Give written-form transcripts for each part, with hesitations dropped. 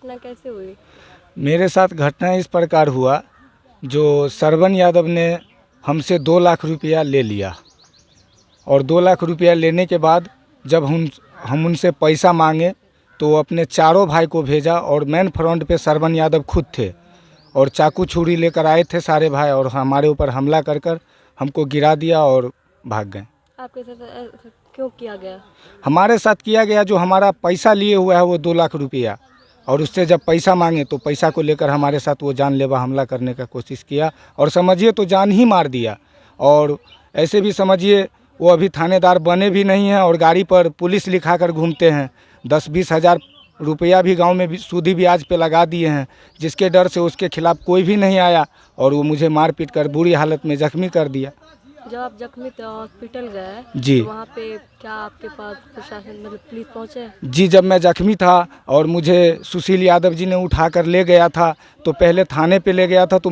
घटना कैसे हुई? मेरे साथ घटना इस प्रकार हुआ, जो श्रवण यादव ने हमसे 2 लाख रुपया ले लिया और 2 लाख रुपया लेने के बाद जब हम उनसे पैसा मांगे तो वो अपने चारों भाई को भेजा और मेन फ्रंट पे श्रवण यादव खुद थे और चाकू छुरी लेकर आए थे सारे भाई और हमारे ऊपर हमला कर कर हमको गिरा दिया और भाग गए। आपके साथ ऐसा क्यों किया गया? हमारे साथ किया गया, जो हमारा पैसा लिए हुआ है वो 2 लाख रुपया, और उससे जब पैसा मांगे तो पैसा को लेकर हमारे साथ वो जानलेवा हमला करने का कोशिश किया और समझिए तो जान ही मार दिया। और ऐसे भी समझिए वो अभी थानेदार बने भी नहीं हैं और गाड़ी पर पुलिस लिखा कर घूमते हैं। 10-20 हज़ार रुपया भी गांव में भी सूदी ब्याज पे लगा दिए हैं, जिसके डर से उसके खिलाफ कोई भी नहीं आया और वो मुझे मार पीट कर बुरी हालत में जख्मी कर दिया। जब आप जख्मी थे हॉस्पिटल गए जी। तो वहाँ पे क्या आपके पास प्रशासन मतलब पुलिस पहुँचे? जी, जब मैं जख्मी था और मुझे सुशील यादव जी ने उठा कर ले गया था तो पहले थाने पे ले गया था तो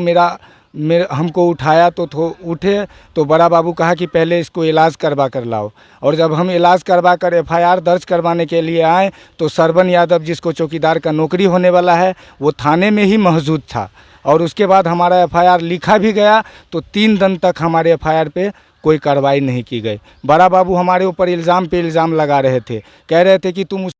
हमको उठाया तो उठे तो बड़ा बाबू कहा कि पहले इसको इलाज करवा कर लाओ, और जब हम इलाज करवा कर एफआईआर दर्ज करवाने के लिए आए तो श्रवण यादव जिसको चौकीदार का नौकरी होने वाला है वो थाने में ही मौजूद था और उसके बाद हमारा एफआईआर लिखा भी गया तो 3 दिन तक हमारे एफआईआर पे कोई कार्रवाई नहीं की गई। बड़ा बाबू हमारे ऊपर इल्ज़ाम पे इल्ज़ाम लगा रहे थे, कह रहे थे कि तुम